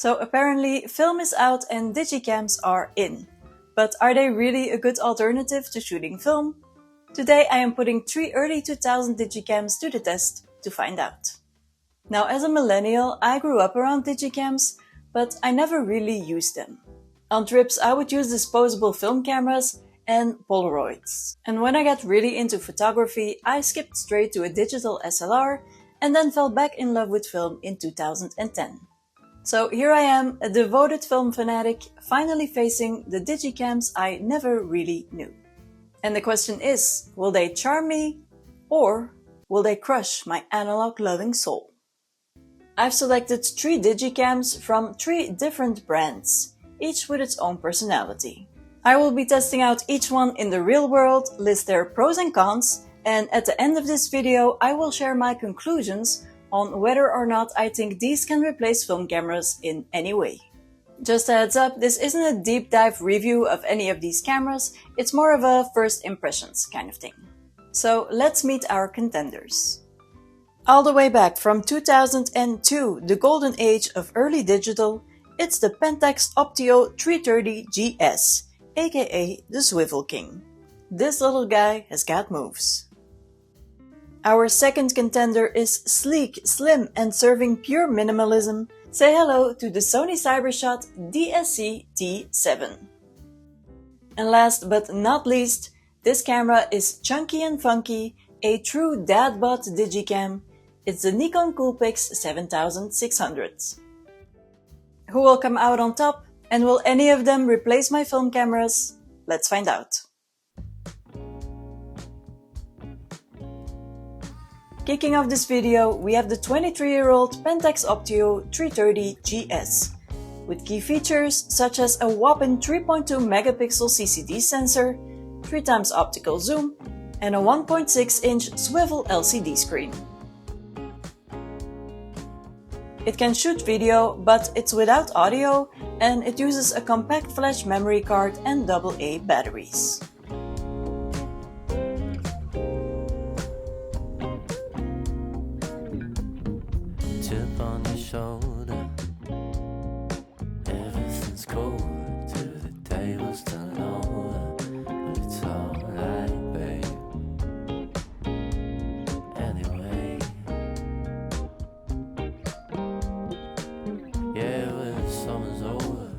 So apparently film is out and digicams are in. But are they really a good alternative to shooting film? Today I am putting 3 early 2000 digicams to the test to find out. Now as a millennial, I grew up around digicams, but I never really used them. On trips I would use disposable film cameras and Polaroids. And when I got really into photography, I skipped straight to a digital SLR and then fell back in love with film in 2010. So here I am, a devoted film fanatic, finally facing the digicams I never really knew. And the question is, will they charm me or will they crush my analog-loving soul? I've selected 3 digicams from 3 different brands, each with its own personality. I will be testing out each one in the real world, list their pros and cons, and at the end of this video I will share my conclusions on whether or not I think these can replace film cameras in any way. Just a heads up, this isn't a deep dive review of any of these cameras, it's more of a first impressions kind of thing. So let's meet our contenders. All the way back from 2002, the golden age of early digital, it's the Pentax Optio 330 GS, aka the Swivel King. This little guy has got moves. Our second contender is sleek, slim, and serving pure minimalism. Say hello to the Sony Cybershot DSC T7. And last but not least, this camera is chunky and funky, a true dad bod digicam. It's the Nikon Coolpix 7600. Who will come out on top, and will any of them replace my film cameras? Let's find out. Kicking off this video, we have the 23-year-old Pentax Optio 330 GS, with key features such as a whopping 3.2 megapixel CCD sensor, 3x optical zoom, and a 1.6-inch swivel LCD screen. It can shoot video, but it's without audio, and it uses a compact flash memory card and AA batteries. Chip on your shoulder, everything's cold to the table's done over, but it's alright, babe. Anyway, yeah, when the summer's over,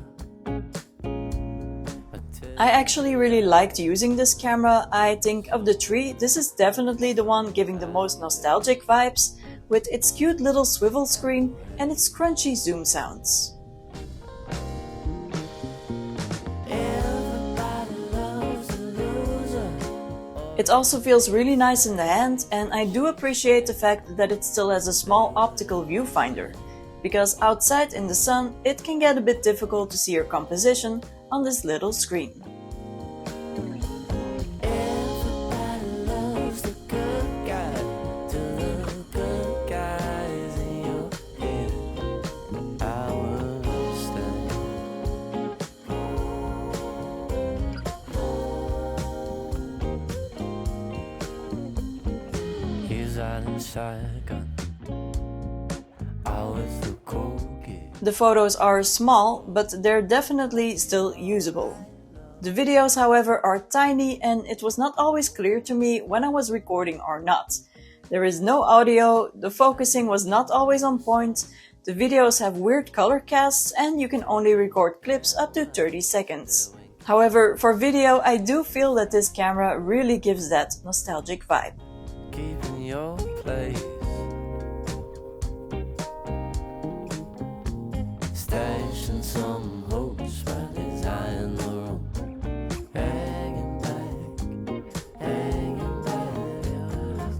I actually really liked using this camera. I think of the 3, this is definitely the one giving the most nostalgic vibes, with its cute little swivel screen and its crunchy zoom sounds. It also feels really nice in the hand, and I do appreciate the fact that it still has a small optical viewfinder, because outside in the sun it can get a bit difficult to see your composition on this little screen. The photos are small, but they're definitely still usable. The videos, however, are tiny, and it was not always clear to me when I was recording or not. There is no audio, the focusing was not always on point, the videos have weird color casts, and you can only record clips up to 30 seconds. However, for video, I do feel that this camera really gives that nostalgic vibe. keeping your place. Station some hopes by design the room. Hanging back,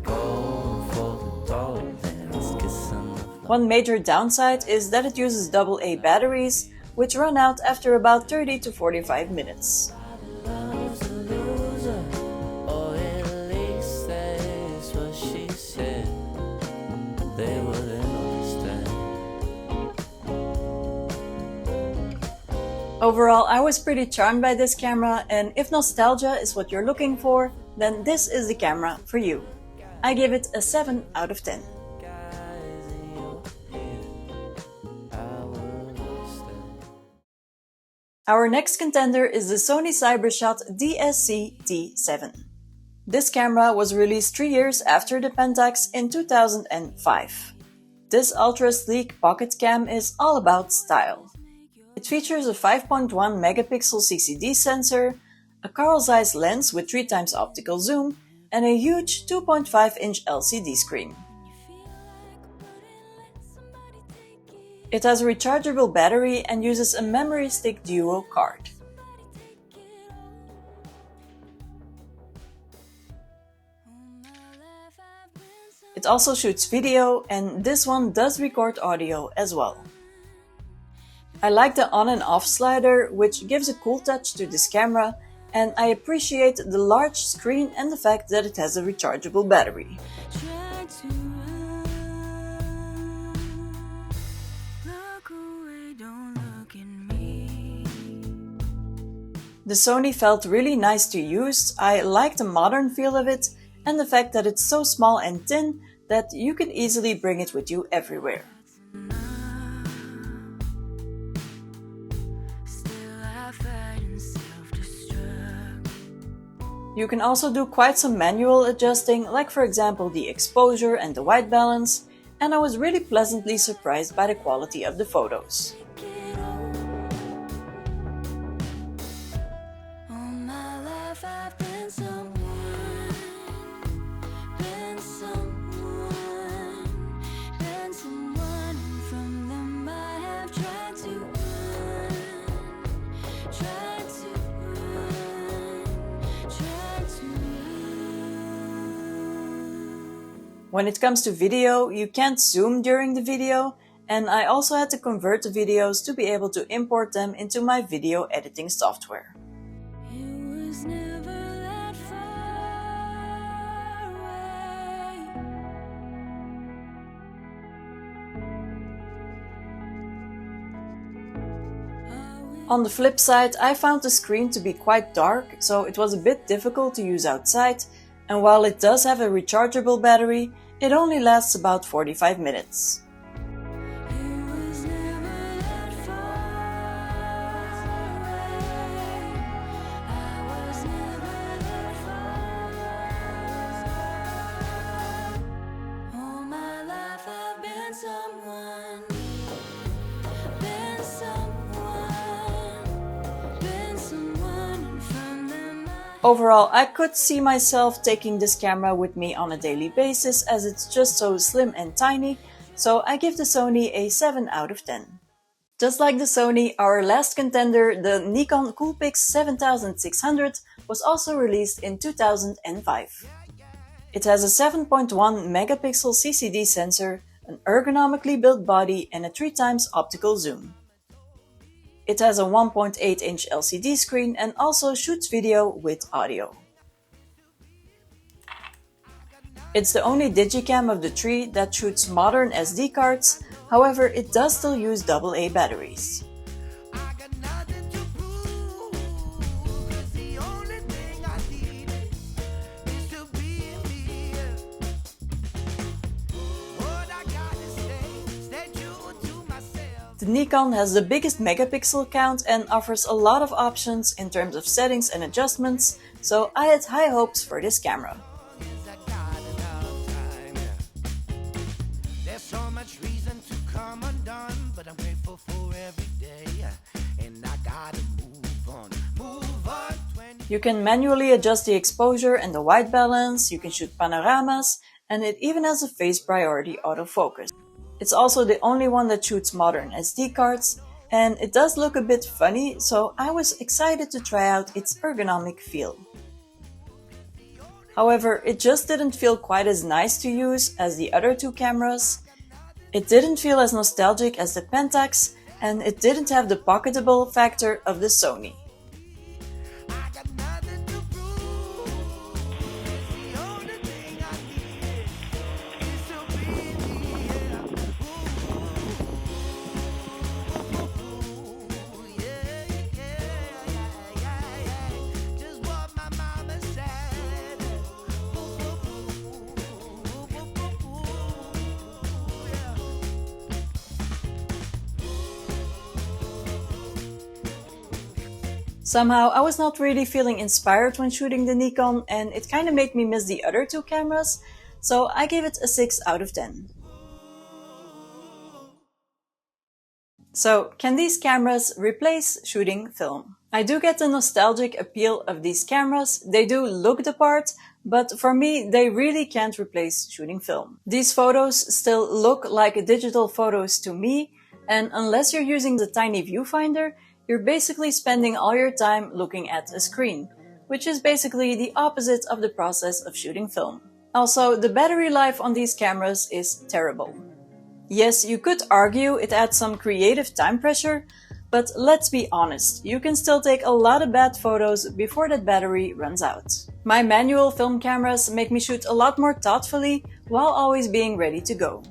going for the dollars and it's kissing the One major downside is that it uses AA batteries, which run out after about 30 to 45 minutes. Overall, I was pretty charmed by this camera, and if nostalgia is what you're looking for, then this is the camera for you. I give it a 7 out of 10. Our next contender is the Sony Cybershot DSC-T7. This camera was released 3 years after the Pentax in 2005. This ultra-sleek pocket cam is all about style. It features a 5.1 megapixel CCD sensor, a Carl Zeiss lens with 3x optical zoom, and a huge 2.5-inch LCD screen. It has a rechargeable battery and uses a memory stick duo card. It also shoots video, and this one does record audio as well. I like the on and off slider, which gives a cool touch to this camera, and I appreciate the large screen and the fact that it has a rechargeable battery. The Sony felt really nice to use. I like the modern feel of it and the fact that it's so small and thin that you can easily bring it with you everywhere. You can also do quite some manual adjusting, like for example the exposure and the white balance, and I was really pleasantly surprised by the quality of the photos. When it comes to video, you can't zoom during the video, and I also had to convert the videos to be able to import them into my video editing software. On the flip side, I found the screen to be quite dark, so it was a bit difficult to use outside, and while it does have a rechargeable battery, it only lasts about 45 minutes. Overall, I could see myself taking this camera with me on a daily basis as it's just so slim and tiny, so I give the Sony a 7 out of 10. Just like the Sony, our last contender, the Nikon Coolpix 7600, was also released in 2005. It has a 7.1 megapixel CCD sensor, an ergonomically built body and a 3x optical zoom. It has a 1.8-inch LCD screen and also shoots video with audio. It's the only digicam of the three that shoots modern SD cards, however it does still use AA batteries. The Nikon has the biggest megapixel count and offers a lot of options in terms of settings and adjustments, so I had high hopes for this camera. You can manually adjust the exposure and the white balance, you can shoot panoramas, and it even has a phase priority autofocus. It's also the only one that shoots modern SD cards, and it does look a bit funny, so I was excited to try out its ergonomic feel. However, it just didn't feel quite as nice to use as the other two cameras. It didn't feel as nostalgic as the Pentax, and it didn't have the pocketable factor of the Sony. Somehow I was not really feeling inspired when shooting the Nikon, and it kinda made me miss the other two cameras, so I gave it a 6 out of 10. So, can these cameras replace shooting film? I do get the nostalgic appeal of these cameras, they do look the part, but for me they really can't replace shooting film. These photos still look like digital photos to me, and unless you're using the tiny viewfinder, you're basically spending all your time looking at a screen, which is basically the opposite of the process of shooting film. Also, the battery life on these cameras is terrible. Yes, you could argue it adds some creative time pressure, but let's be honest, you can still take a lot of bad photos before that battery runs out. My manual film cameras make me shoot a lot more thoughtfully while always being ready to go.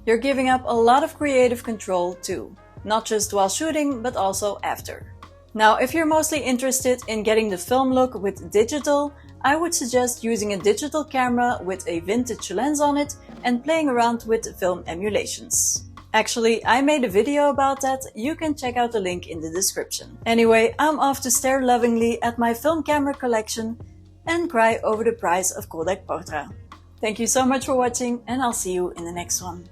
You're giving up a lot of creative control too, not just while shooting but also after. Now, if you're mostly interested in getting the film look with digital, I would suggest using a digital camera with a vintage lens on it and playing around with film emulations. Actually, I made a video about that, you can check out the link in the description. Anyway, I'm off to stare lovingly at my film camera collection and cry over the price of Kodak Portra. Thank you so much for watching, and I'll see you in the next one.